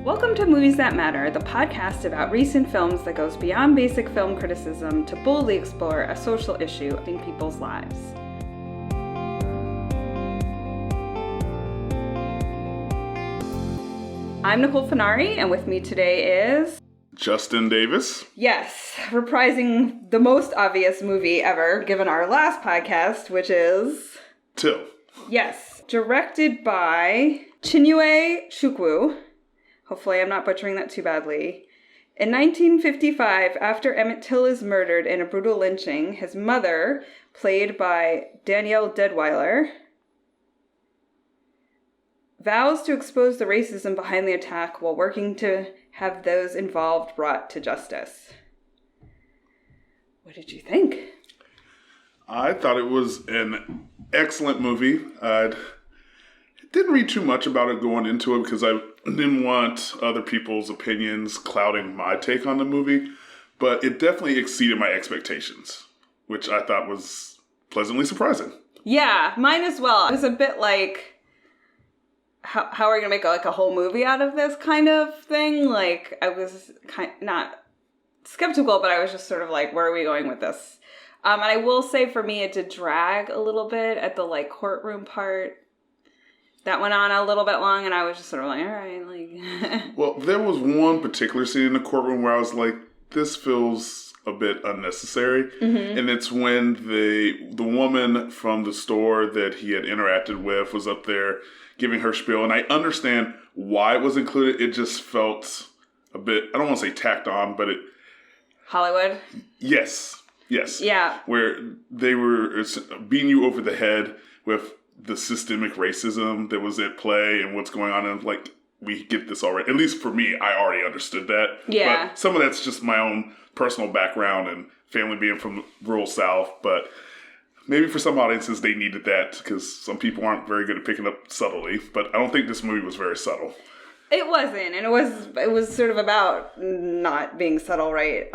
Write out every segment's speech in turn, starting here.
Welcome to Movies That Matter, the podcast about recent films that goes beyond basic film criticism to boldly explore a social issue in people's lives. I'm Nicole Finari, and with me today is... Justin Davis. Yes, reprising the most obvious movie ever, given our last podcast, which is... Till. Yes, directed by Chinue Chukwu. Hopefully I'm not butchering that too badly. In 1955, after Emmett Till is murdered in a brutal lynching, his mother, played by Danielle Deadwyler, vows to expose the racism behind the attack while working to have those involved brought to justice. What did you think? I thought it was an excellent movie. I didn't read too much about it going into it because I didn't want other people's opinions clouding my take on the movie, but it definitely exceeded my expectations, which I thought was pleasantly surprising. Yeah, mine as well. It was a bit like, how are we going to make a whole movie out of this kind of thing? Like, I was not skeptical, but I was just sort of like, where are we going with this? And I will say for me, it did drag a little bit at the courtroom part. That went on a little bit long, and I was just sort of like, all right, Well, there was one particular scene in the courtroom where I was like, this feels a bit unnecessary. Mm-hmm. And it's when the woman from the store that he had interacted with was up there giving her spiel. And I understand why it was included. It just felt a bit, I don't want to say tacked on, but it... Hollywood? Yes. Yeah. Where they were beating you over the head with the systemic racism that was at play and what's going on. And we get this already. At least for me, I already understood that. Yeah. But some of that's just my own personal background and family being from the rural South. But maybe for some audiences, they needed that because some people aren't very good at picking up subtly. But I don't think this movie was very subtle. It wasn't. And it was sort of about not being subtle, right?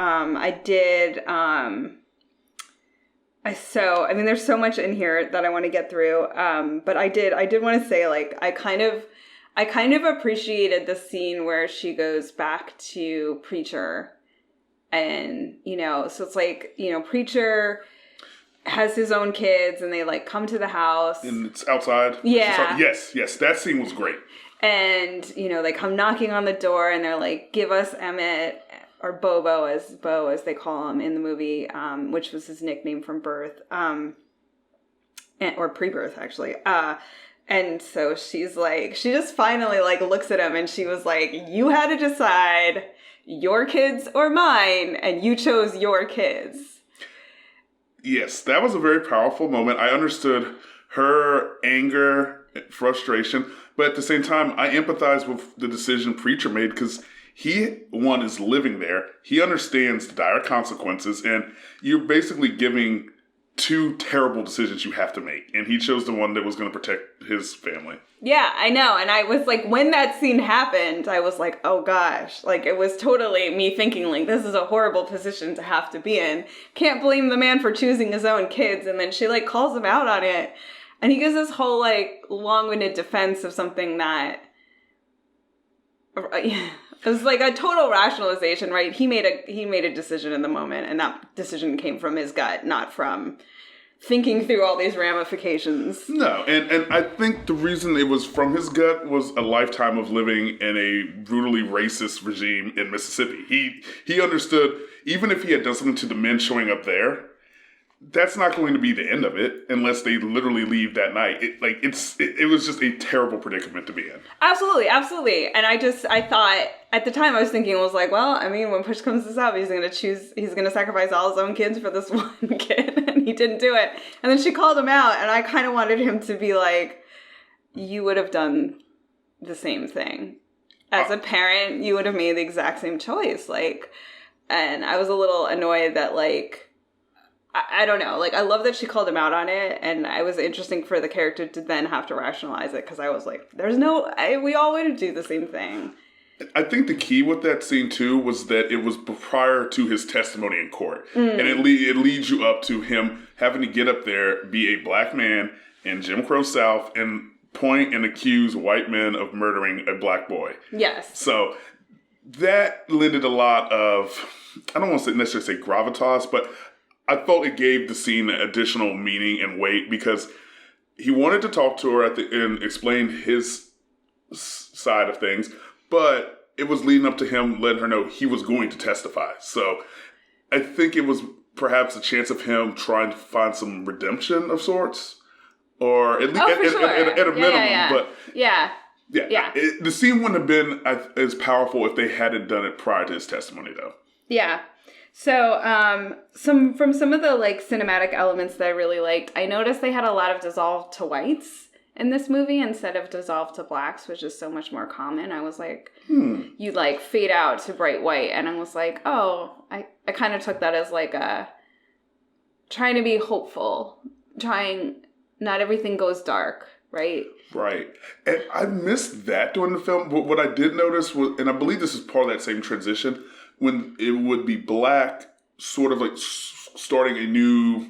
There's so much in here that I want to get through. But I did want to say, I kind of appreciated the scene where she goes back to Preacher. And, so it's Preacher has his own kids and they come to the house. And it's outside. Yeah. Yes. That scene was great. And, they come knocking on the door and they're like, give us Emmett, or Bobo, as they call him in the movie, which was his nickname from birth, or pre-birth, actually. And so she just finally, looks at him and she was like, you had to decide your kids or mine, and you chose your kids. Yes, that was a very powerful moment. I understood her anger, frustration, but at the same time, I empathize with the decision Preacher made because he, one, is living there. He understands the dire consequences, and you're basically giving two terrible decisions you have to make. And he chose the one that was going to protect his family. Yeah, I know. And I was when that scene happened, I was like, oh gosh. It was totally me thinking, this is a horrible position to have to be in. Can't blame the man for choosing his own kids. And then she, calls him out on it. And he gives this whole, long-winded defense of something that... It was a total rationalization, right? He made a decision in the moment, and that decision came from his gut, not from thinking through all these ramifications. No, and I think the reason it was from his gut was a lifetime of living in a brutally racist regime in Mississippi. He understood, even if he had done something to the men showing up there, that's not going to be the end of it unless they literally leave that night. It was just a terrible predicament to be in. Absolutely. And I thought at the time I was thinking, when push comes to shove, he's going to sacrifice all his own kids for this one kid, and he didn't do it. And then she called him out, and I kind of wanted him to be like, you would have done the same thing. As a parent, you would have made the exact same choice. And I was a little annoyed that I don't know. I love that she called him out on it, and it was interesting for the character to then have to rationalize it, because I was like, we all would do the same thing. I think the key with that scene, too, was that it was prior to his testimony in court. Mm. And it leads you up to him having to get up there, be a black man in Jim Crow South, and point and accuse white men of murdering a black boy. Yes. So that lended a lot of, I don't want to necessarily say gravitas, but I felt it gave the scene additional meaning and weight because he wanted to talk to her at the end, explain his side of things, but it was leading up to him letting her know he was going to testify. So I think it was perhaps a chance of him trying to find some redemption of sorts, or at least at a minimum. But yeah. The scene wouldn't have been as powerful if they hadn't done it prior to his testimony, though. Yeah. So, some of the like cinematic elements that I really liked, I noticed they had a lot of dissolve to whites in this movie instead of dissolve to blacks, which is so much more common. I was like, you like fade out to bright white, and I was like, oh, I kind of took that as like a trying to be hopeful, not everything goes dark, right? Right. And I missed that during the film. But what I did notice was, and I believe this is part of that same transition, when it would be black, sort of like starting a new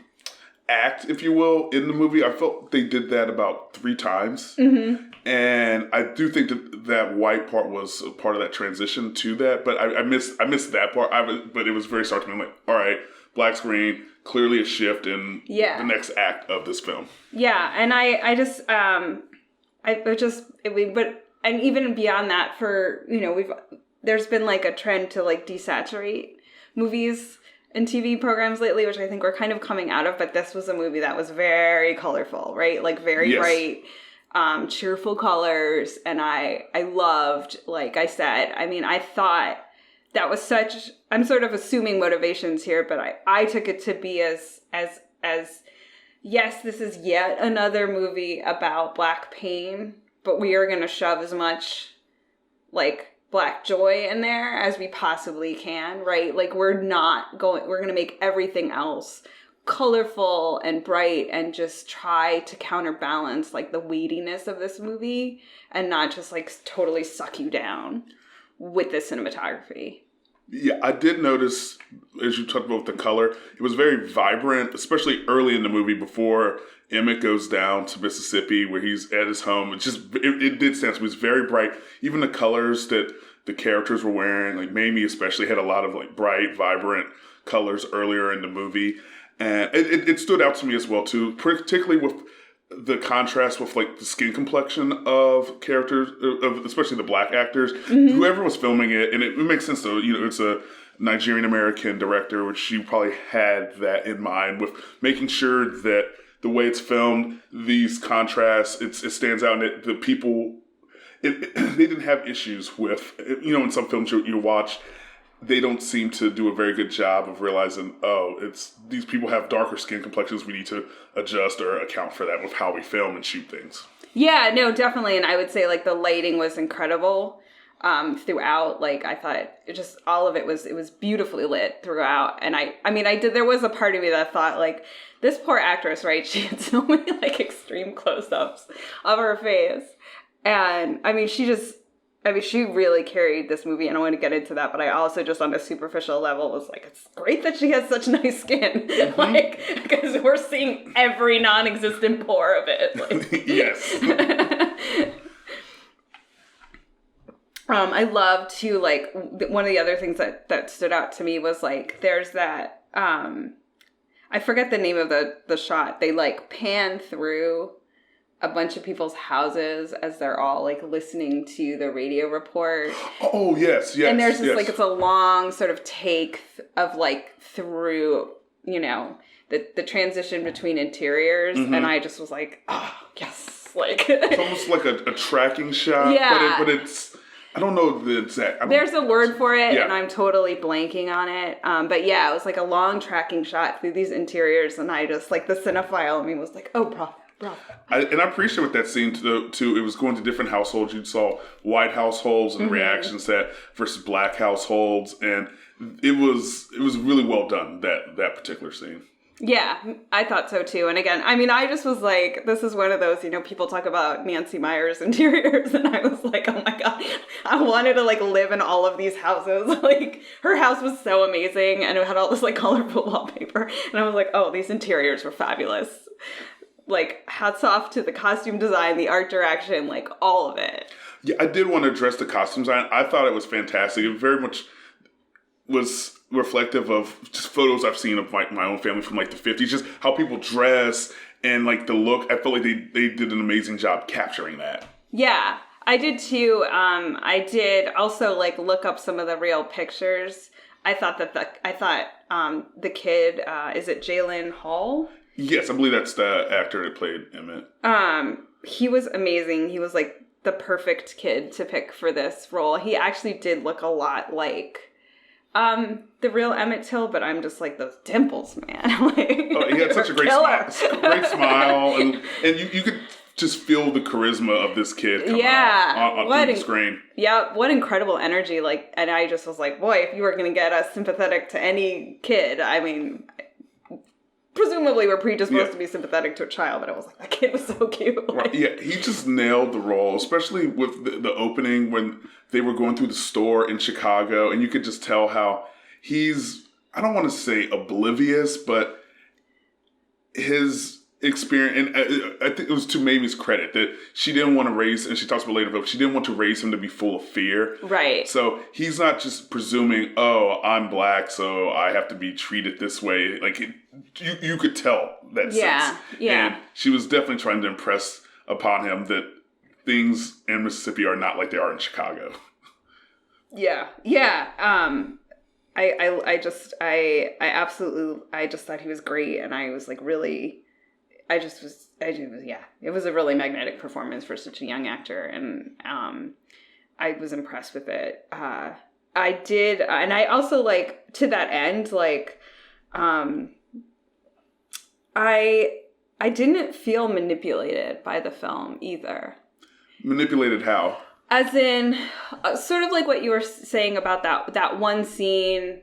act, if you will, in the movie. I felt they did that about 3 times. Mm-hmm. And I do think that white part was a part of that transition to that. But I missed that part. But it was very stark to me. I'm like, all right, black screen, clearly a shift in the next act of this film. Yeah, and and even beyond that, for, there's been like a trend to like desaturate movies and TV programs lately, which I think we're kind of coming out of, but this was a movie that was very colorful, right? Like very bright, cheerful colors, and I loved, like I said, I thought that was I'm sort of assuming motivations here, but I took it to be as yes, this is yet another movie about black pain, but we are going to shove as much like black joy in there as we possibly can, right? Like we're going to make everything else colorful and bright and just try to counterbalance like the weightiness of this movie and not just like totally suck you down with the cinematography. Yeah, I did notice, as you talked about the color, it was very vibrant, especially early in the movie before Emmett goes down to Mississippi where he's at his home. It did stand to me. It was very bright. Even the colors that the characters were wearing, like Mamie especially, had a lot of like bright, vibrant colors earlier in the movie. And it stood out to me as well, too, particularly with the contrast with like the skin complexion of characters, of especially the black actors, whoever was filming it. And it makes sense though, it's a Nigerian American director, which she probably had that in mind with making sure that the way it's filmed, these contrasts, it stands out, and the people, they didn't have issues with, in some films you watch, they don't seem to do a very good job of realizing, these people have darker skin complexions. We need to adjust or account for that with how we film and shoot things. Yeah, no, definitely. And I would say like the lighting was incredible throughout. Like I thought all of it was beautifully lit throughout. And there was a part of me that thought like, this poor actress, right? She had so many like extreme close-ups of her face. And she really carried this movie, and I want to get into that, but I also just on a superficial level was like, it's great that she has such nice skin. Mm-hmm. Like, because we're seeing every non-existent pore of it. Like. Yes. I love to, like, one of the other things that stood out to me was, like, there's that, I forget the name of the shot. They, like, pan through a bunch of people's houses as they're all like listening to the radio report. Oh, yes. And there's just like, it's a long sort of take of like through, the transition between interiors. Mm-hmm. And I just was like, oh, yes. Like, it's almost like a tracking shot. Yeah. But it's, I don't know the exact. There's a word for it, and I'm totally blanking on it. But yeah, it was like a long tracking shot through these interiors. And I just, like, the cinephile in me was like, oh, bravo. I appreciate with that scene too. It was going to different households. You saw white households and reactions that versus black households, and it was really well done, that particular scene. Yeah, I thought so too. And again, I just was like, this is one of those, people talk about Nancy Meyers interiors, and I was like, oh my God, I wanted to like live in all of these houses. Like her house was so amazing, and it had all this like colorful wallpaper, and I was like, oh, these interiors were fabulous. like, hats off to the costume design, the art direction, like, all of it. Yeah, I did want to address the costume design. I thought it was fantastic. It very much was reflective of just photos I've seen of my own family from, like, the 50s, just how people dress and, like, the look. I felt like they did an amazing job capturing that. Yeah, I did too. I did also, like, look up some of the real pictures. I thought the kid, is it Jalen Hall? Yes, I believe that's the actor that played Emmett. He was amazing. He was, like, the perfect kid to pick for this role. He actually did look a lot like the real Emmett Till, but I'm just like, those dimples, man. Like, he had such a great smile, and you could just feel the charisma of this kid coming on the screen. Yeah, what incredible energy. Like, and I just was like, boy, if you were going to get us sympathetic to any kid, I mean, presumably we're predisposed to be sympathetic to a child, but I was like, that kid was so cute. Like, yeah, he just nailed the role, especially with the opening when they were going through the store in Chicago, and you could just tell how he's, I don't want to say oblivious, but his experience, and I think it was to Mamie's credit that she didn't want to raise, and she talks about later, but she didn't want to raise him to be full of fear. Right. So he's not just presuming, oh, I'm black, so I have to be treated this way. Like, you could tell that sense. Yeah. And she was definitely trying to impress upon him that things in Mississippi are not like they are in Chicago. Yeah. Yeah. I just thought he was great, and I was like really, it was a really magnetic performance for such a young actor, and I was impressed with it. I did, and I also, like, to that end, like, I didn't feel manipulated by the film either. Manipulated how? As in, sort of like what you were saying about that one scene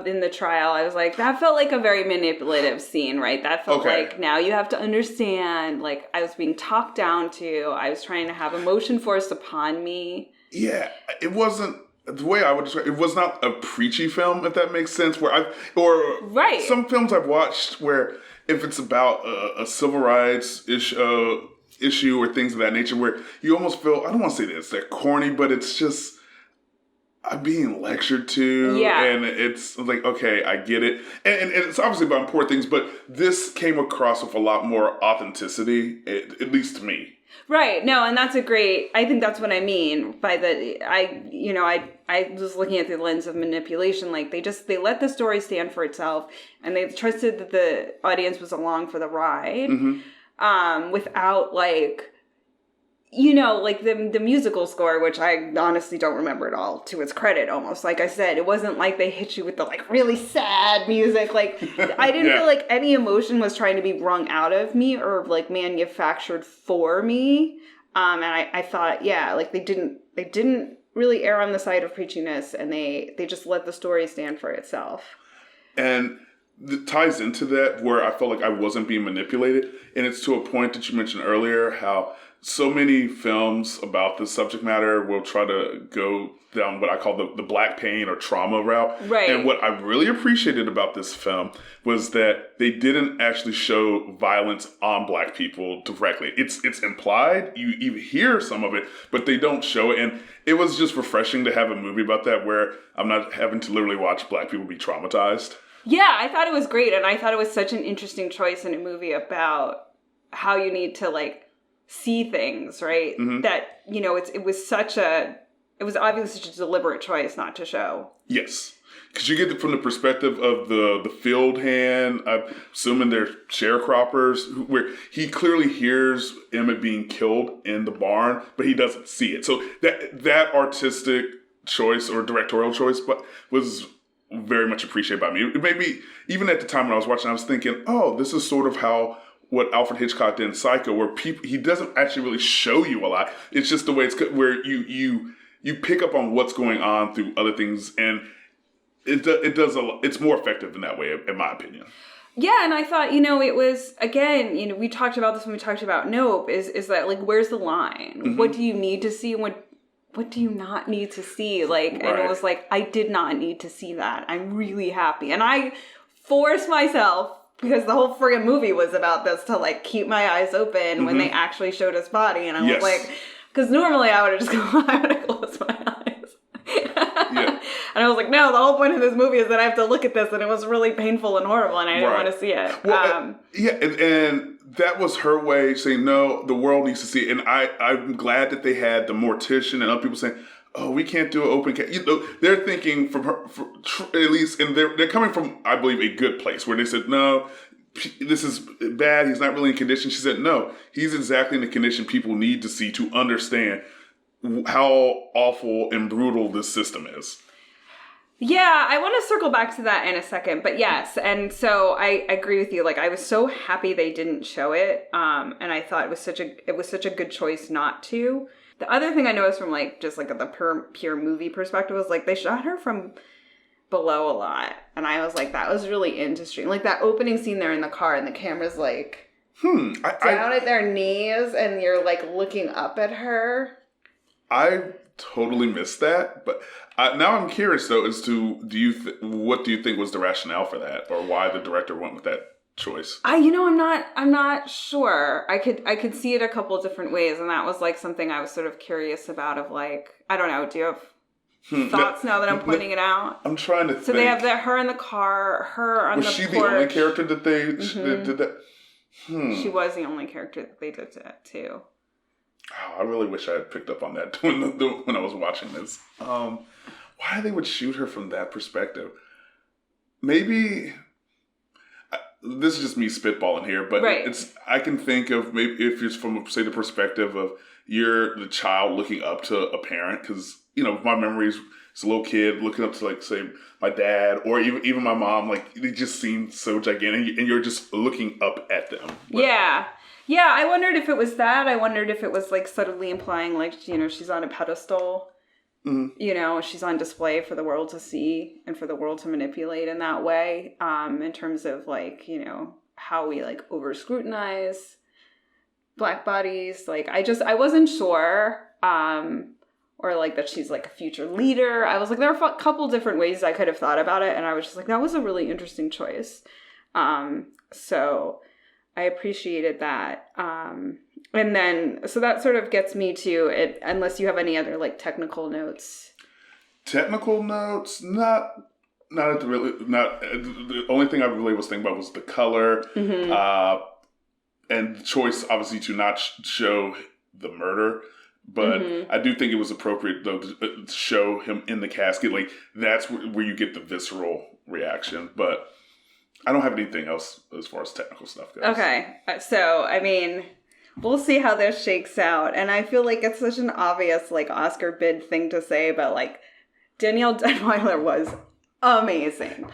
in the trial. I was like, that felt like a very manipulative scene, right? That felt like, now you have to understand, like, I was being talked down to. I was trying to have emotion forced upon me. Yeah, it wasn't, the way I would describe it, was not a preachy film, if that makes sense. Right. Some films I've watched where if it's about a civil rights issue or things of that nature, where you almost feel, I don't want to say that it's that corny, but it's just, I'm being lectured to, and it's like, okay, I get it. And it's obviously about important things, but this came across with a lot more authenticity, at least to me. Right. No, and that's I think that's what I mean by I was looking at the lens of manipulation. Like, they let the story stand for itself, and they trusted that the audience was along for the ride, without, like, like the musical score, which I honestly don't remember at all, to its credit almost. Like I said, it wasn't like they hit you with the, like, really sad music. Like, I didn't feel like any emotion was trying to be wrung out of me or, like, manufactured for me. And I thought, like, they didn't really err on the side of preachiness, and they just let the story stand for itself. And it ties into that, where I felt like I wasn't being manipulated. And it's to a point that you mentioned earlier, how so many films about this subject matter will try to go down what I call the black pain or trauma route. Right. And what I really appreciated about this film was that they didn't actually show violence on black people directly. It's implied. You hear some of it, but they don't show it. And it was just refreshing to have a movie about that, where I'm not having to literally watch black people be traumatized. Yeah, I thought it was great. And I thought it was such an interesting choice in a movie about how you need to, like, see things, right? Mm-hmm. That, it was obviously such a deliberate choice not to show. Yes. Because you get it from the perspective of the field hand, I'm assuming they're sharecroppers, where he clearly hears Emmett being killed in the barn, but he doesn't see it. So that artistic choice or directorial choice was very much appreciated by me. It made me, even at the time when I was watching, I was thinking, oh, this is sort of how what Alfred Hitchcock did in Psycho, where he doesn't actually really show you a lot. It's just the way it's where you pick up on what's going on through other things, and it does a lot. It's more effective in that way, in my opinion. Yeah, and I thought, it was, again, we talked about this when we talked about Nope, is that, like, where's the line? Mm-hmm. What do you need to see, and what do you not need to see? Like, right. And it was like, I did not need to see that. I'm really happy. And I forced myself because the whole friggin' movie was about this, to like keep my eyes open when they actually showed his body. And I was like, because normally I would have just closed my eyes. And I was like, no, the whole point of this movie is that I have to look at this, and it was really painful and horrible, and I didn't want to see it. Well, and that was her way of saying, no, the world needs to see it. And I'm glad that they had the mortician and other people saying, oh, we can't do an open cast. You know, they're thinking from her, at least, and they're coming from, I believe, a good place where they said, no, this is bad. He's not really in condition. She said, no, he's exactly in the condition people need to see to understand how awful and brutal this system is. Yeah, I want to circle back to that in a second, but yes, and so I agree with you. Like, I was so happy they didn't show it, and I thought it was such a good choice not to. The other thing I noticed from like just like the pure movie perspective was like they shot her from below a lot, and I was like, that was really interesting. Like that opening scene there in the car, and the camera's like down at their knees, and you're like looking up at her. I totally missed that, but now I'm curious though as to what do you think was the rationale for that, or why the director went with that choice? I'm not sure. I could see it a couple of different ways, and that was like something I was sort of curious about. Of like, I don't know. Do you have thoughts now that I'm pointing it out? I'm trying to think. So they have her in the car, her on the porch. Was she the only character that they did that? She was the only character that they did that too. Oh, I really wish I had picked up on that when I was watching this. Why they would shoot her from that perspective? Maybe this is just me spitballing here, but I can think of maybe if it's from, say, the perspective of you're the child looking up to a parent, because my memories as a little kid looking up to, like, say, my dad or even my mom, like they just seem so gigantic, and you're just looking up at them. Yeah, I wondered if it was that. I wondered if it was like subtly implying like, she's on a pedestal. Mm-hmm. She's on display for the world to see and for the world to manipulate in that way. In terms of like, how we like over scrutinize Black bodies. Like I wasn't sure. Or like that she's like a future leader. I was like, there are a couple different ways I could have thought about it. And I was just like, that was a really interesting choice. So I appreciated that. And then, so that sort of gets me to it, unless you have any other like technical notes. Technical notes? Not the only thing I really was thinking about was the color, and the choice obviously to not show the murder. But I do think it was appropriate though to show him in the casket. Like that's where you get the visceral reaction. But I don't have anything else as far as technical stuff goes. Okay. So, I mean, we'll see how this shakes out. And I feel like it's such an obvious, like, Oscar bid thing to say, but, like, Danielle Deadwyler was amazing.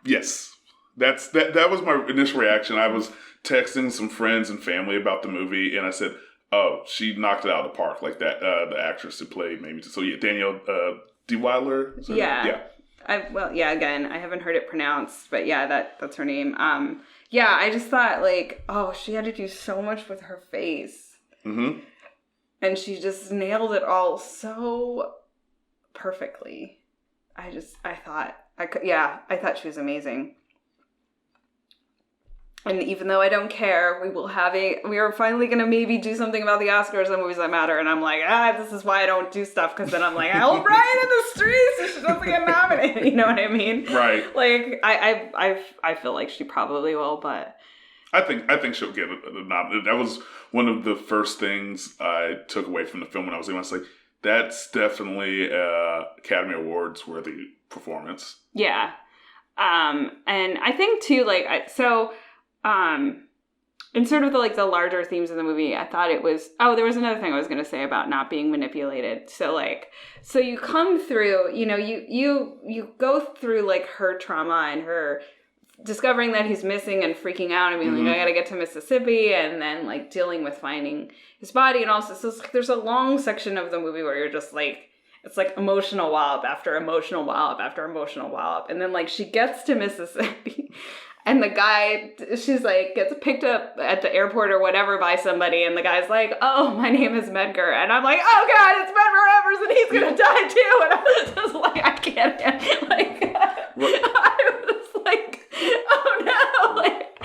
Yes. That was my initial reaction. I was texting some friends and family about the movie, and I said, oh, she knocked it out of the park. Like that, the actress who played Mamie. So, yeah, Danielle Deadwyler. Yeah. Again, I haven't heard it pronounced, but yeah, that's her name. I just thought like, oh, she had to do so much with her face. Mm-hmm. And she just nailed it all so perfectly. I thought she was amazing. And even though I don't care, we are finally going to maybe do something about the Oscars and movies that matter. And I'm like, this is why I don't do stuff. Because then I'm like, I'll riot in the streets if she doesn't get nominated. You know what I mean? Right. Like, I feel like she probably will, but. I think she'll get a nomination. That was one of the first things I took away from the film when I was in. I was like, that's definitely Academy Awards worthy performance. Yeah. And I think too, like, and sort of the larger themes of the movie, I thought it was, there was another thing I was going to say about not being manipulated. So you come through, you go through like her trauma and her discovering that he's missing and freaking out and being like, I got to get to Mississippi, and then like dealing with finding his body. And also, so there's a long section of the movie where you're just like, it's like emotional wallop after emotional wallop after emotional wallop. And then like she gets to Mississippi and the guy, she's like, gets picked up at the airport or whatever by somebody. And the guy's like, oh, my name is Medgar. And I'm like, oh God, it's Medgar Evers and he's going to die too. And I was just like, I can't, like, I was like, oh no. Like,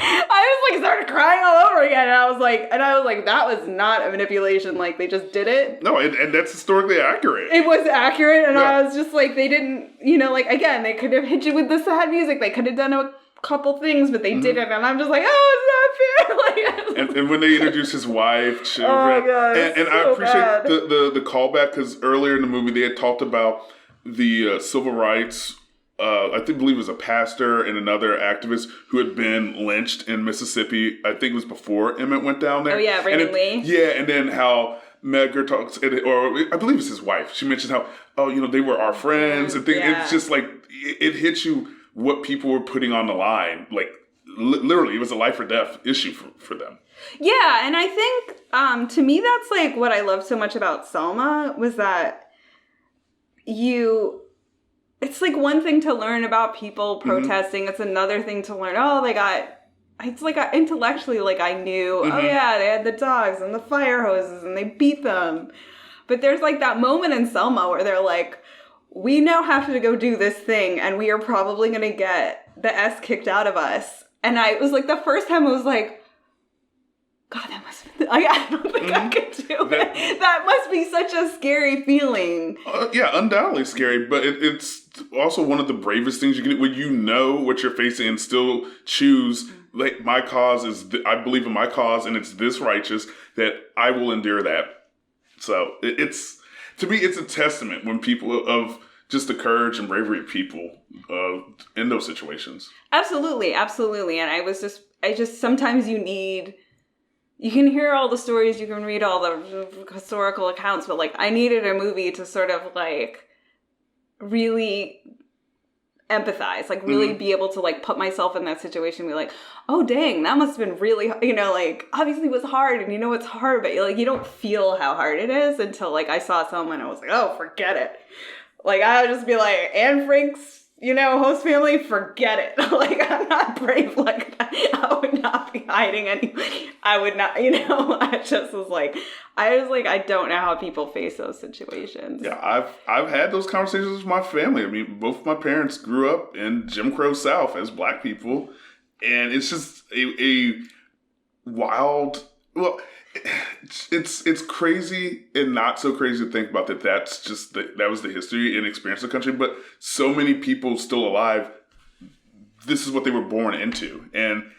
like, that was not a manipulation. Like, they just did it. No, and that's historically accurate. It was accurate, and I was just like, they didn't, like, again, they could have hit you with the sad music. They could have done a couple things, but they didn't, and I'm just like, oh, it's not fair. Like, and when they introduced his wife, children, oh my God, and so I appreciate bad. the callback, because earlier in the movie they had talked about the civil rights. I believe it was a pastor and another activist who had been lynched in Mississippi. I think it was before Emmett went down there. Oh yeah, Raymond Lee. Yeah, and then how Medgar talks, or I believe it's his wife. She mentioned how, they were our friends and things. Yeah. It's just like it hits you what people were putting on the line. Like literally, it was a life or death issue for them. Yeah, and I think to me that's like what I love so much about Selma was that it's like one thing to learn about people protesting. It's another thing to learn, it's like intellectually, like I knew, oh yeah, they had the dogs and the fire hoses and they beat them. But there's like that moment in Selma where they're like, we now have to go do this thing and we are probably going to get the S kicked out of us. And it was like the first time I was like, God, that must be, I don't think I could do it. That must be such a scary feeling. Yeah, undoubtedly scary, but it's also one of the bravest things you can do when you know what you're facing and still choose, like, my cause is, I believe in my cause and it's this righteous that I will endure that. So it's, to me, it's a testament when people of just the courage and bravery of people in those situations. Absolutely. And I just sometimes you can hear all the stories, you can read all the historical accounts, but like I needed a movie to sort of like really empathize, like really be able to like put myself in that situation and be like, oh dang, that must have been really, like obviously it was hard and it's hard, but you don't feel how hard it is until like I saw someone and I was like, oh, forget it. Like I would just be like, Anne Frank's, host family, forget it. Like I'm not brave like that. I would not be hiding anybody. I would not, I just was like, I don't know how people face those situations. Yeah, I've had those conversations with my family. I mean, both my parents grew up in Jim Crow South as Black people, and it's just a wild. Well, it's crazy and not so crazy to think about that. That's just that was the history and experience of the country. But so many people still alive, this is what they were born into, and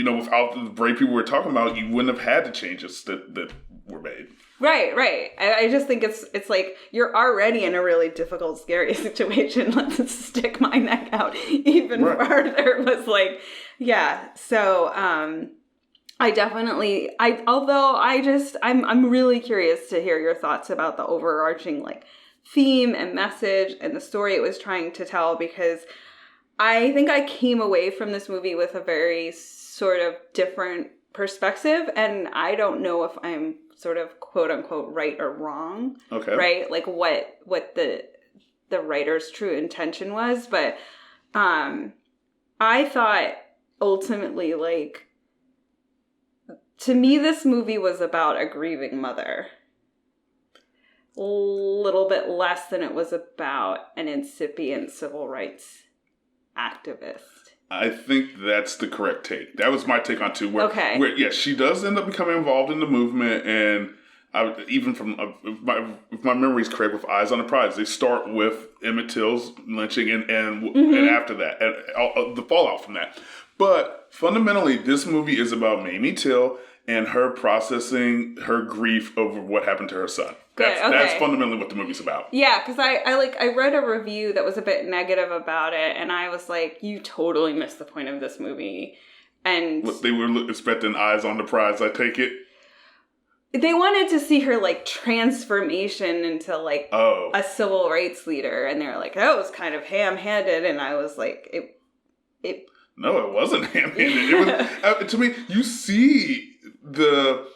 without the brave people we're talking about, you wouldn't have had the changes that were made. Right. I just think it's like you're already in a really difficult, scary situation. Let's stick my neck out even farther. It was like, yeah. So, I'm really curious to hear your thoughts about the overarching like theme and message and the story it was trying to tell, because I think I came away from this movie with a very sort of different perspective, and I don't know if I'm sort of quote unquote right or wrong. Okay. Right? Like what the writer's true intention was, but I thought ultimately, like, to me this movie was about a grieving mother. A little bit less than it was about an incipient civil rights activist. I think that's the correct take. That was my take on too. Where she does end up becoming involved in the movement, and even from if my memory is correct, with Eyes on the Prize, they start with Emmett Till's lynching and after that, and the fallout from that. But fundamentally, this movie is about Mamie Till and her processing her grief over what happened to her son. That's fundamentally what the movie's about. Yeah, because I read a review that was a bit negative about it, and I was like, you totally missed the point of this movie. And they were expecting Eyes on the Prize, I take it. They wanted to see her like transformation into like a civil rights leader, and they were like, that was kind of ham-handed, and I was like, it. No, it wasn't ham-handed. It was to me. You see the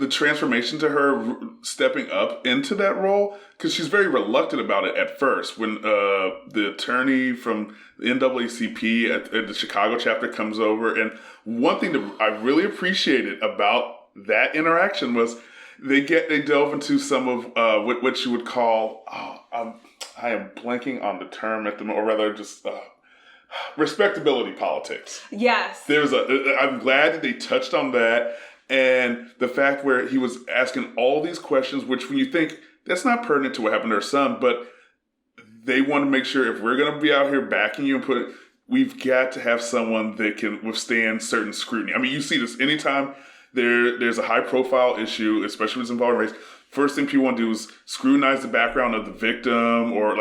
transformation to her stepping up into that role, because she's very reluctant about it at first. When the attorney from the NAACP at the Chicago chapter comes over, and one thing that I really appreciated about that interaction was they delve into some of what you would call I am blanking on the term at the moment, or rather just respectability politics. Yes. I'm glad that they touched on that. And the fact where he was asking all these questions, which when you think that's not pertinent to what happened to her son, but they want to make sure if we're going to be out here backing you and we've got to have someone that can withstand certain scrutiny. I mean, you see this anytime there's a high profile issue, especially when it's involving race. First thing people want to do is scrutinize the background of the victim or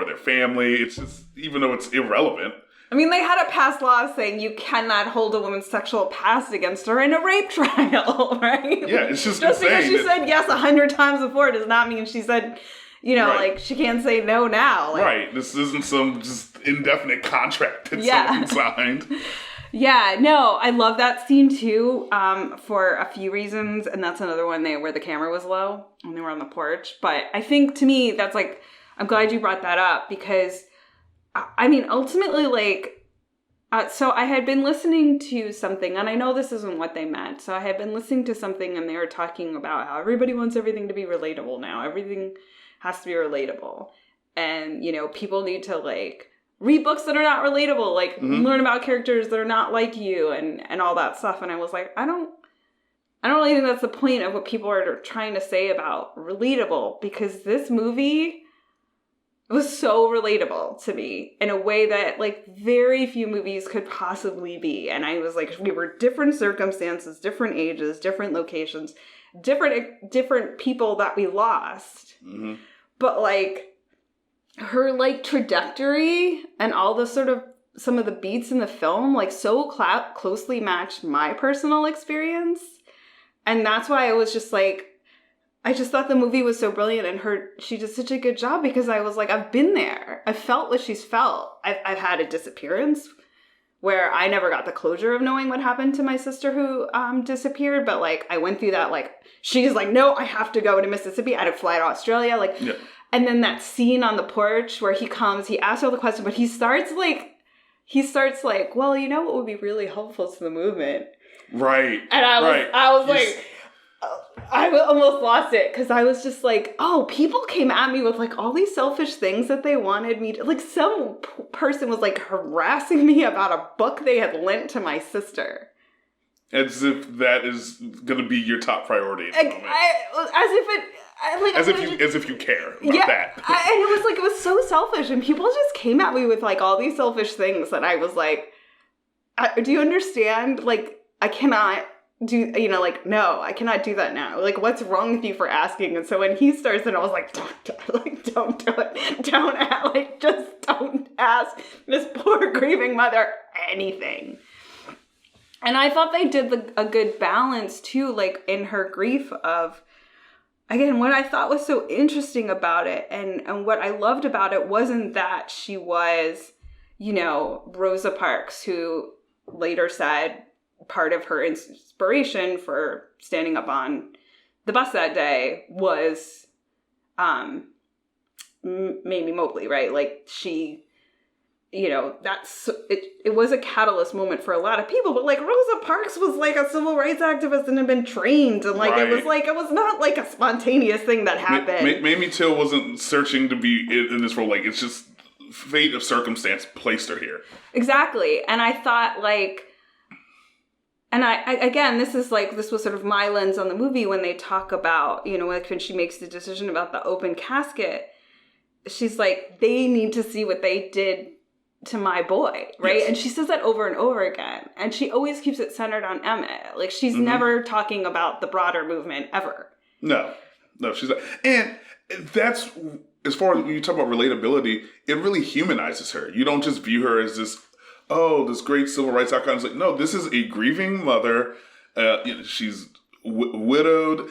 their family. It's just, even though it's irrelevant. I mean, they had a past law saying you cannot hold a woman's sexual past against her in a rape trial, right? Yeah, it's just insane. Because she said yes 100 times before does not mean she said, right. She can't say no now. Right. This isn't some just indefinite contract that someone signed. Yeah, no, I love that scene too, for a few reasons, and that's another one where the camera was low when they were on the porch. But I think to me, that's I'm glad you brought that up because, I mean, ultimately, so I had been listening to something, and I know this isn't what they meant. So I had been listening to something, and they were talking about how everybody wants everything to be relatable now. Everything has to be relatable, and people need to read books that are not relatable, learn about characters that are not like you and all that stuff. And I was like, I don't really think that's the point of what people are trying to say about relatable, because this movie was so relatable to me in a way that very few movies could possibly be. And I was like, we were different circumstances, different ages, different locations, different people that we lost. Mm-hmm. But her trajectory and all the sort of some of the beats in the film so closely matched my personal experience, and that's why I was just I just thought the movie was so brilliant, and she did such a good job, because I was I've been there, I felt what she's felt. I've had a disappearance where I never got the closure of knowing what happened to my sister who disappeared, but I went through that she's no, I have to go to Mississippi, I had to fly to Australia yeah. And then that scene on the porch where he comes, he asks all the questions, but he starts well, what would be really helpful to the movement? Right. And I was I almost lost it, because I was just people came at me with all these selfish things that they wanted me to, some person was harassing me about a book they had lent to my sister. As if that is going to be your top priority at the moment. As if you care about that. And it was so selfish, and people just came at me with all these selfish things that I was do you understand? I cannot do, no, I cannot do that now. What's wrong with you for asking? And so when he starts, and I was don't do it. Just don't ask this poor grieving mother anything. And I thought they did a good balance too, in her grief of, again, what I thought was so interesting about it, and what I loved about it wasn't that she was, Rosa Parks, who later said part of her inspiration for standing up on the bus that day was Mamie Mobley, right? She, that's it was a catalyst moment for a lot of people, but Rosa Parks was a civil rights activist and had been trained, and right. it was not a spontaneous thing that happened. Mamie Till wasn't searching to be in this role. It's just fate of circumstance placed her here. Exactly. And I thought and I again, this was sort of my lens on the movie when they talk about, when she makes the decision about the open casket, she's they need to see what they did to my boy, right? Yes. And she says that over and over again. And she always keeps it centered on Emmett. She's never talking about the broader movement ever. No, she's not. And that's, as far as when you talk about relatability, it really humanizes her. You don't just view her as this great civil rights icon. It's no, this is a grieving mother. She's widowed.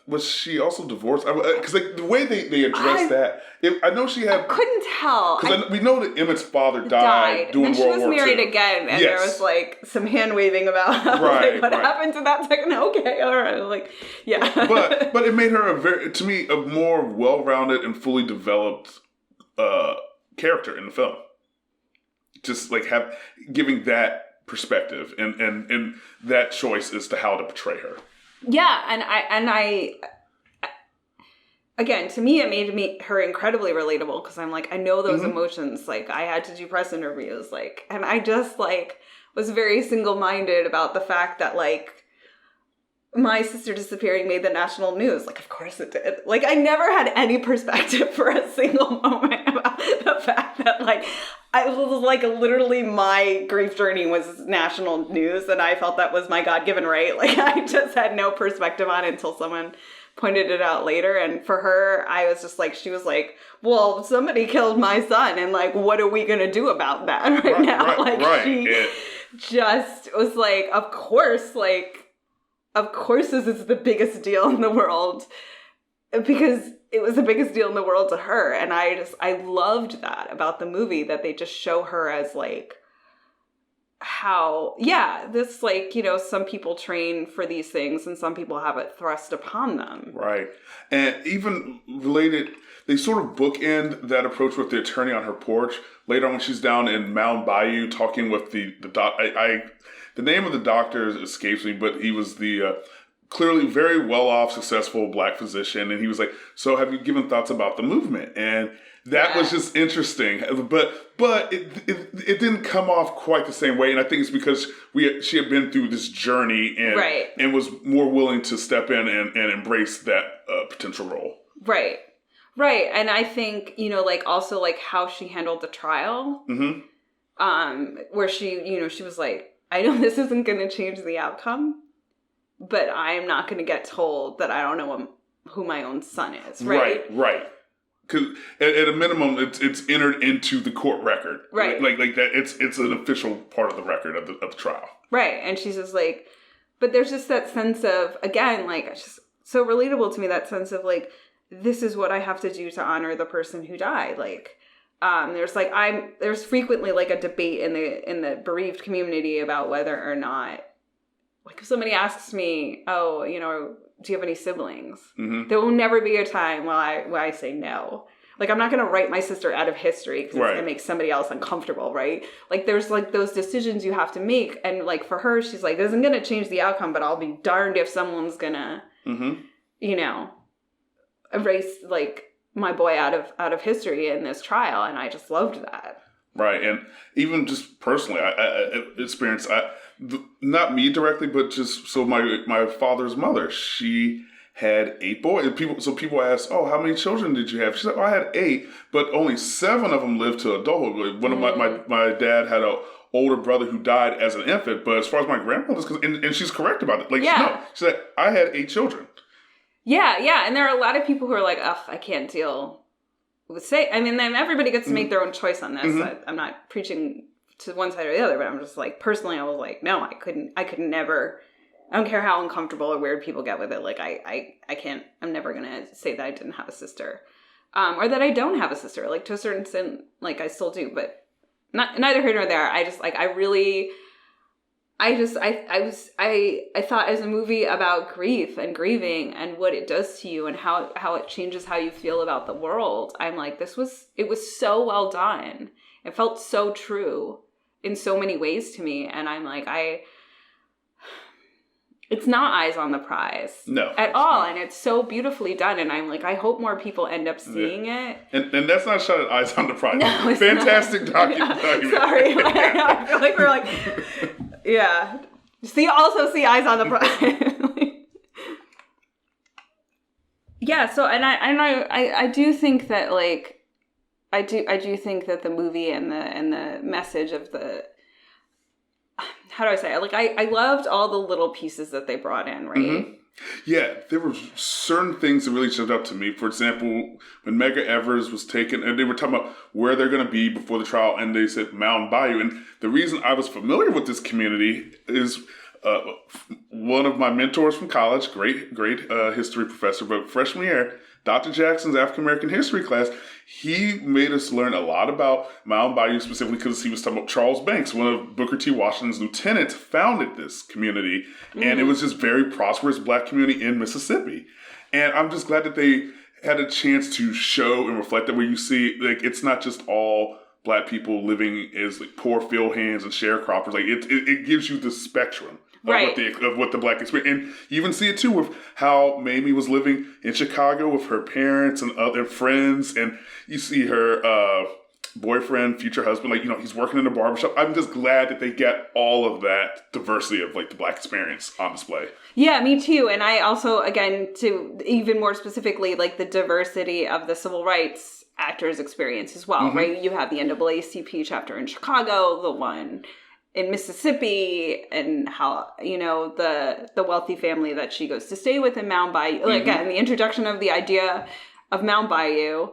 Was she also divorced? Because the way they addressed that, I know she had. I couldn't tell. Because we know that Emmett's father died during World War II. And she was married again, and there was some hand waving about what happened to that second. Okay, all right, yeah. But it made her to me a more well-rounded and fully developed character in the film. Just giving that perspective and that choice as to how to portray her. Yeah, and I again, to me, it made her incredibly relatable, because I'm I know those emotions. I had to do press interviews, and I just was very single-minded about the fact that my sister disappearing made the national news. Like, of course it did. Like, I never had any perspective for a single moment about the fact that, like, I was like, literally my grief journey was national news, and I felt that was my God-given right. Like, I just had no perspective on it until someone pointed it out later. And for her, I was just like, she was like, well, somebody killed my son, and, like, what are we going to do about that right now? She just was like, of course this is the biggest deal in the world, because it was the biggest deal in the world to her. And I loved that about the movie, that they just show her as, like, how, this, like, you know, some people train for these things and some people have it thrust upon them. Right. And even related, they sort of bookend that approach with the attorney on her porch. Later on when she's down in Mound Bayou talking with the doc, the name of the doctor escapes me, but he was the clearly very well-off, successful Black physician. And he was like, so have you given thoughts about the movement? And that was just interesting. But it didn't come off quite the same way. And I think it's because she had been through this journey and was more willing to step in and embrace that potential role. Right. Right. And I think, you know, like, also, like, how she handled the trial, where she, you know, she was like, I know this isn't going to change the outcome, but I'm not going to get told that I don't know who my own son is, right? Right. Because at a minimum, it's entered into the court record, right? Like that. It's an official part of the record of the trial, right? And she's just like, but there's just that sense of, again, like, it's just so relatable to me, that sense of, like, this is what I have to do to honor the person who died, like. There's frequently, like, a debate in the bereaved community about whether or not, like, if somebody asks me, oh, you know, do you have any siblings? Mm-hmm. There will never be a time where I say no. Like, I'm not going to write my sister out of history because it's going to make somebody else uncomfortable, right? Like, there's, like, those decisions you have to make. And, like, for her, she's like, this isn't going to change the outcome, but I'll be darned if someone's going to, you know, erase, like, my boy out of history in this trial. And I just loved that. Right. And even just personally, I experienced, not me directly, but just, so my father's mother, she had 8 boys. People ask, oh, how many children did you have? She's like, oh, I had 8, but only 7 of them lived to adulthood. One of my dad had a older brother who died as an infant, but as far as my grandmother's concerned, and she's correct about it. Like, no, she said, I had 8 children. Yeah. And there are a lot of people who are like, ugh, I can't deal with then everybody gets to make their own choice on this. I'm not preaching to one side or the other, but I'm just like, personally, I was like, no, I could never, I don't care how uncomfortable or weird people get with it. Like, I can't, I'm never going to say that I didn't have a sister, or that I don't have a sister. Like, to a certain extent, like, I still do, but neither here nor there. I just, like, I thought as a movie about grief and grieving and what it does to you and how it changes how you feel about the world. I'm like, it was so well done. It felt so true in so many ways to me. And I'm like, it's not Eyes on the Prize. No. At all. And it's so beautifully done. And I'm like, I hope more people end up seeing it. And that's not shot at Eyes on the Prize. No, it's fantastic document. Sorry. I feel like we're like, yeah. See Eyes on the Prize. Yeah. So, and I do think that, like, I do think that the movie and the message of the, how do I say it? Like, I loved all the little pieces that they brought in, right? Mm-hmm. Yeah, there were certain things that really stood out to me. For example, when Medgar Evers was taken, and they were talking about where they're going to be before the trial, and they said Mound Bayou. And the reason I was familiar with this community is one of my mentors from college, great history professor, but freshman year, Dr. Jackson's African-American history class, he made us learn a lot about Mound Bayou specifically because he was talking about Charles Banks, one of Booker T. Washington's lieutenants, founded this community. And it was this very prosperous Black community in Mississippi. And I'm just glad that they had a chance to show and reflect that, where you see, like, it's not just all Black people living as, like, poor field hands and sharecroppers. Like, it gives you the spectrum. Of what the Black experience. And you even see it, too, with how Mamie was living in Chicago with her parents and other friends. And you see her boyfriend, future husband, like, he's working in a barbershop. I'm just glad that they get all of that diversity of, like, the Black experience on display. Yeah, me too. And I also, again, to even more specifically, like, the diversity of the civil rights actors' experience as well, right? You have the NAACP chapter in Chicago, the one in Mississippi, and how, the wealthy family that she goes to stay with in Mound Bayou. Like, again, the introduction of the idea of Mound Bayou,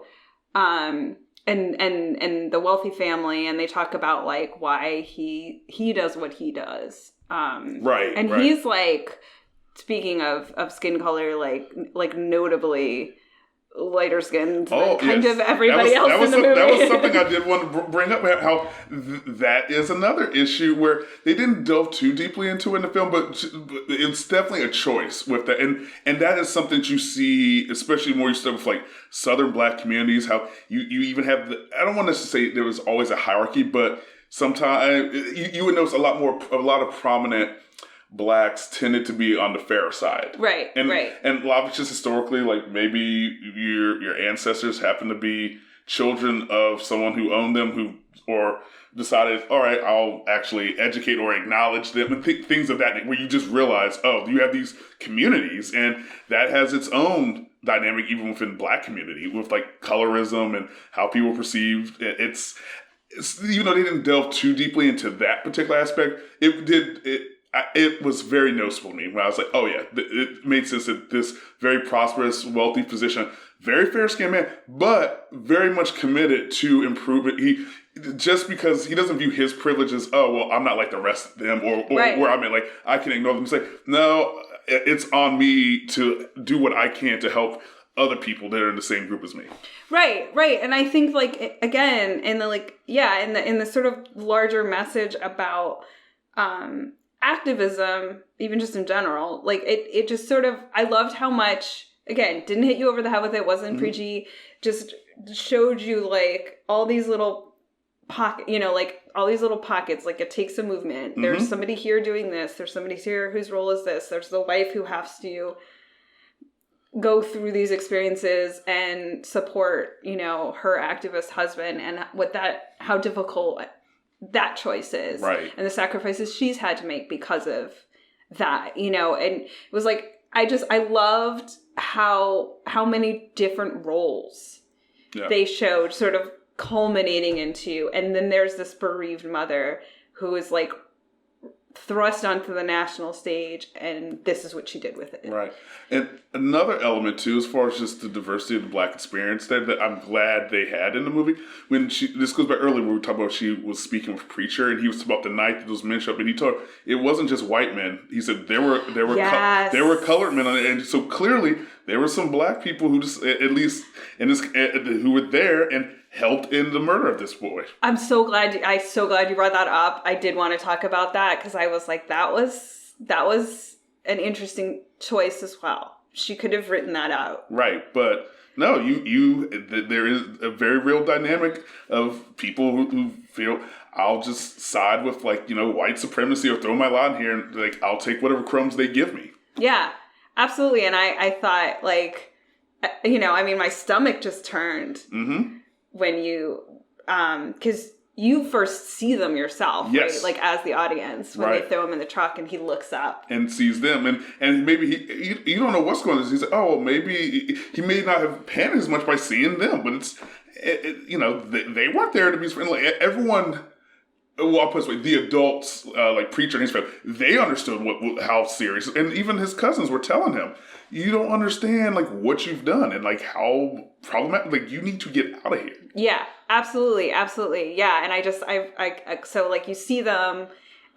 and the wealthy family, and they talk about, like, why he does what he does. Right. And he's, like, speaking of skin color, like notably lighter skinned than kind of everybody else in the movie. That was something I did want to bring up, how that is another issue where they didn't delve too deeply into it in the film, but it's definitely a choice with that. And that is something that you see, especially more you stuff with, like, Southern Black communities, how you even have I don't want to say there was always a hierarchy, but sometimes you would notice a lot of prominent Blacks tended to be on the fairer side. Right, and, right. And a lot of it's just historically, like, maybe your ancestors happen to be children of someone who owned them, or decided, all right, I'll actually educate or acknowledge them, and things of that nature, where you just realize, oh, you have these communities, and that has its own dynamic even within Black community, with, like, colorism and how people perceive it's even though they didn't delve too deeply into that particular aspect, it was very noticeable to me when I was like, oh yeah, it made sense that this very prosperous, wealthy physician, very fair-skinned man, but very much committed to improve it. Just because he doesn't view his privileges, oh, well, I'm not like the rest of them, or where I'm at, like, I can ignore them and say, no, it's on me to do what I can to help other people that are in the same group as me. Right. And I think, like, again, in the sort of larger message about, activism, even just in general, like, it just sort of, I loved how much, again, didn't hit you over the head with it, wasn't preachy, just showed you, like, all these little all these little pockets, like, it takes a movement. There's somebody here doing this, there's somebody here whose role is this, there's the wife who has to go through these experiences and support, her activist husband, and how difficult that choice is, right, and the sacrifices she's had to make because of that, and it was like, I loved how many different roles they showed, sort of culminating into, and then there's this bereaved mother who is, like, thrust onto the national stage, and this is what she did with it. Right. And another element, too, as far as just the diversity of the Black experience that I'm glad they had in the movie, this goes back earlier when we talked about she was speaking with Preacher, and he was about the night that those men showed up, and he told her it wasn't just white men. He said there were colored men on it, and so clearly there were some Black people who just, at least in this, who were there and helped in the murder of this boy. I'm so glad you brought that up. I did want to talk about that, because I was like, that was an interesting choice as well. She could have written that out. Right, but no, there is a very real dynamic of people who feel, I'll just side with, like, white supremacy, or throw my lot in here, and, like, I'll take whatever crumbs they give me. Yeah, absolutely. And I thought, like, my stomach just turned. Mm-hmm. When you, because you first see them yourself, yes, right? Like, as the audience, when they throw him in the truck and he looks up and sees them, and maybe you don't know what's going on. He's like, oh, well, maybe he may not have panicked as much by seeing them, but they weren't there to be friendly. Like, everyone. Well, I'll put it this way, the adults, like Preacher and his family, they understood how serious, and even his cousins were telling him, you don't understand, like, what you've done, and, like, how problematic, like, you need to get out of here. Yeah, absolutely. Yeah, and I so, like, you see them,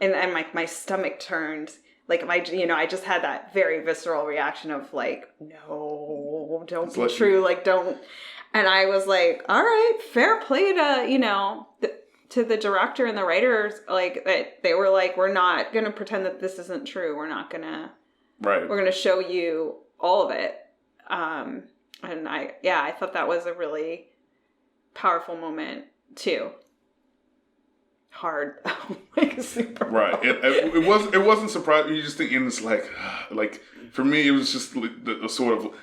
and my stomach turned, like, I just had that very visceral reaction of, like, no, don't be true, like, don't, and I was like, all right, fair play to, to the director and the writers, like, that they were like, we're not going to pretend that this isn't true. We're not going to, we're going to show you all of it. And I thought that was a really powerful moment too. Hard, like, super right. It wasn't surprising. You just think, and it's like for me, it was just the sort of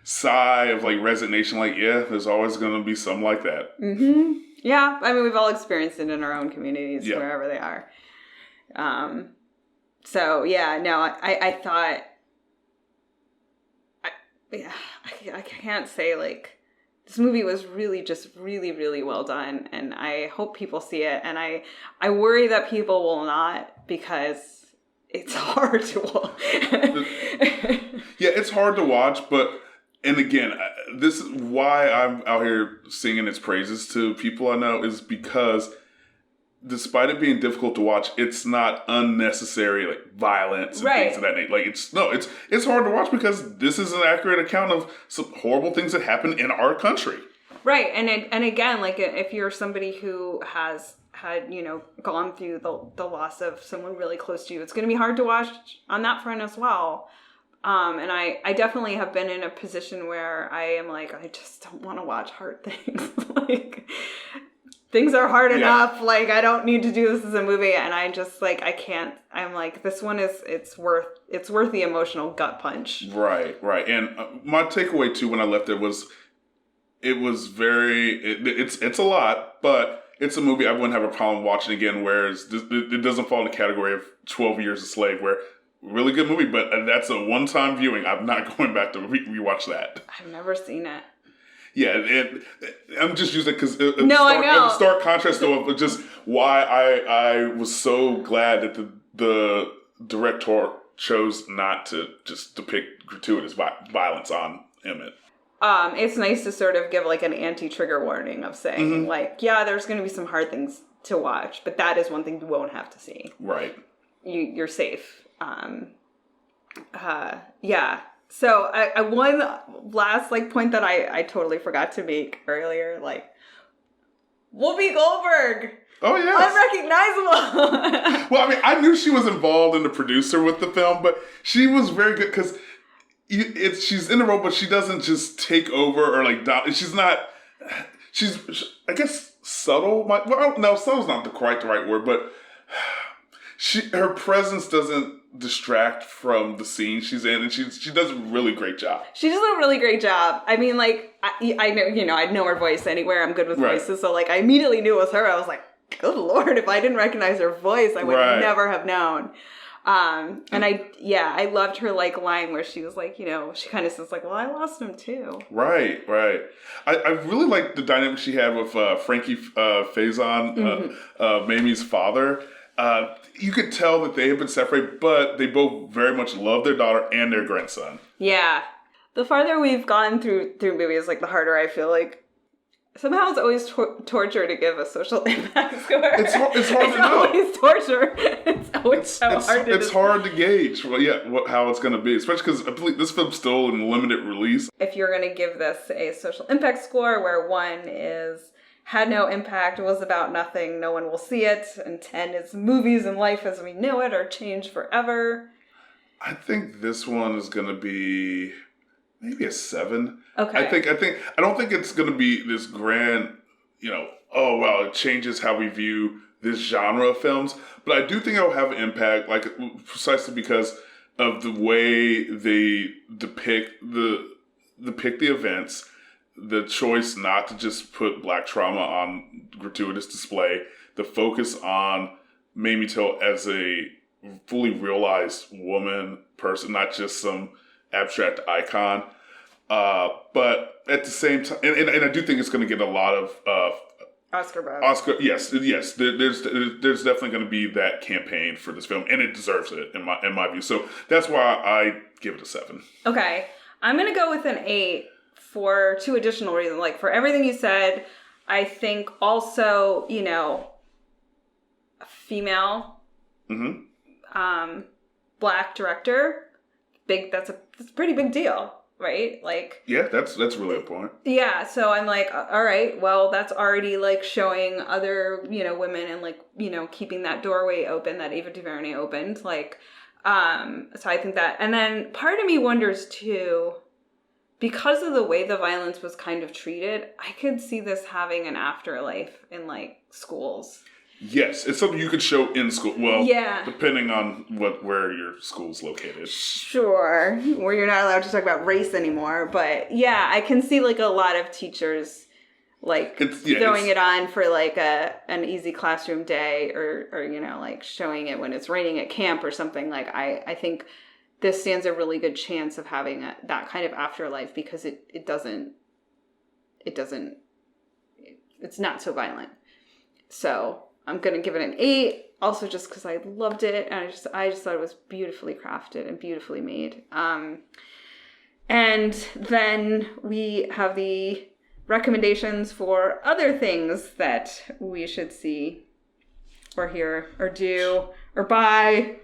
sigh of like resignation, like, yeah, there's always going to be some like that. Mm-hmm. Yeah, I mean, we've all experienced it in our own communities, Yeah. wherever they are. So yeah, no, I thought, I can't say like, this movie was really just really, really well done, and I hope people see it, and I worry that people will not, because it's hard to watch. Yeah, it's hard to watch, and again, this is why I'm out here singing its praises to people I know, is because despite it being difficult to watch, it's not unnecessary like violence and things of that nature. Like it's hard to watch because this is an accurate account of some horrible things that happen in our country. Right, and again, like if you're somebody who has had, gone through the loss of someone really close to you, it's going to be hard to watch on that front as well. And I definitely have been in a position where I am like, I just don't want to watch hard things. Like, things are hard enough. Like, I don't need to do this as a movie. And I just, like, I can't. I'm like, this one it's worth the emotional gut punch. Right. And my takeaway, too, when I left it was, it's a lot, but it's a movie I wouldn't have a problem watching again, whereas it doesn't fall in the category of 12 Years a Slave, where really good movie, but that's a one-time viewing. I'm not going back to rewatch that. I've never seen it. Yeah, and I'm just using it because I know. Stark contrast to just why I was so glad that the director chose not to just depict gratuitous violence on Emmett. It's nice to sort of give like an anti-trigger warning of saying like, yeah, there's going to be some hard things to watch, but that is one thing you won't have to see. Right. You're safe. Yeah. So I one last like point that I totally forgot to make earlier, like Whoopi Goldberg. Oh yeah. Unrecognizable. Well, I mean, I knew she was involved in the producer with the film, but she was very good because she's in the role, but she doesn't just take over or like she's I guess subtle. No, subtle's not quite the right word, but her presence doesn't distract from the scene she's in, and she does a really great job. She does a really great job. I mean, like, I know, I know her voice anywhere. I'm good with voices, so like I immediately knew it was her. I was like, good Lord, if I didn't recognize her voice, I would never have known. And I loved her like line where she was like, she kind of says like, well, I lost him too. Right. I really liked the dynamic she had with Frankie Faison, Mamie's father. You could tell that they had been separated, but they both very much love their daughter and their grandson. Yeah. The farther we've gone through movies, like the harder I feel like somehow it's always torture to give a social impact score. It's hard to know. It's always torture. It's always hard to It's hard to gauge how it's going to be, especially because this film's still in limited release. If you're going to give this a social impact score where 1 is had no impact, was about nothing, no one will see it, and 10 is movies and life as we know it are changed forever. I think this one is going to be maybe a 7. Okay. I don't think it's going to be this grand, it changes how we view this genre of films, but I do think it'll have an impact, like precisely because of the way they depict the events. The choice not to just put Black trauma on gratuitous display, the focus on Mamie Till as a fully realized woman person, not just some abstract icon. But at the same time, and I do think it's going to get a lot of Oscar buzz. Yes. There's definitely going to be that campaign for this film, and it deserves it in my view. So that's why I give it a 7. Okay, I'm going to go with an 8. For 2 additional reasons. Like, for everything you said, I think also, a female, Black director, that's a pretty big deal, right? Like, yeah, that's really a point. Yeah, so I'm like, all right, well, that's already like showing other, women and like, keeping that doorway open that Ava DuVernay opened. Like, so I think that, and then part of me wonders too, because of the way the violence was kind of treated, I could see this having an afterlife in like schools. Yes, it's something you could show in school. Well, Yeah. depending on where your school's located. Sure, where you're not allowed to talk about race anymore. But yeah, I can see like a lot of teachers like throwing it on for like an easy classroom day or you know, like showing it when it's raining at camp or something. Like I think this stands a really good chance of having that kind of afterlife because it's not so violent. So I'm going to give it an 8, also just because I loved it, and I just thought it was beautifully crafted and beautifully made. And then we have the recommendations for other things that we should see or hear or do or buy.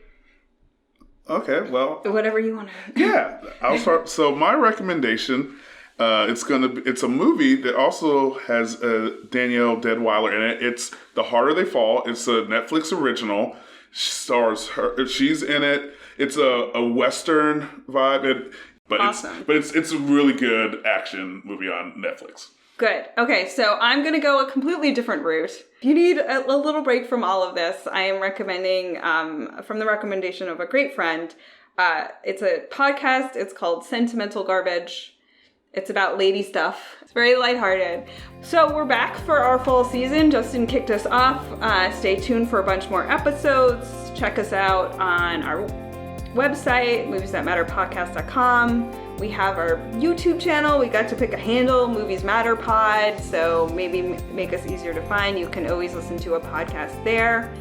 Okay, well. Whatever you want to. Yeah, I'll start. So my recommendation... it's a movie that also has Danielle Deadwyler in it. It's The Harder They Fall. It's a Netflix original. Stars her. She's in it. It's a Western vibe. Awesome. It's a really good action movie on Netflix. Good. Okay, so I'm going to go a completely different route. If you need a little break from all of this, I am recommending, from the recommendation of a great friend, it's a podcast. It's called Sentimental Garbage. It's about lady stuff. It's very lighthearted. So we're back for our fall season. Justin kicked us off. Stay tuned for a bunch more episodes. Check us out on our website, moviesthatmatterpodcast.com. We have our YouTube channel. We got to pick a handle, Movies Matter Pod. So maybe make us easier to find. You can always listen to a podcast there.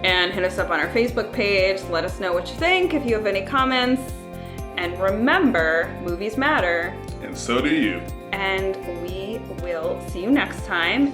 And hit us up on our Facebook page. Let us know what you think if you have any comments. And remember, movies matter. And so do you. And we will see you next time.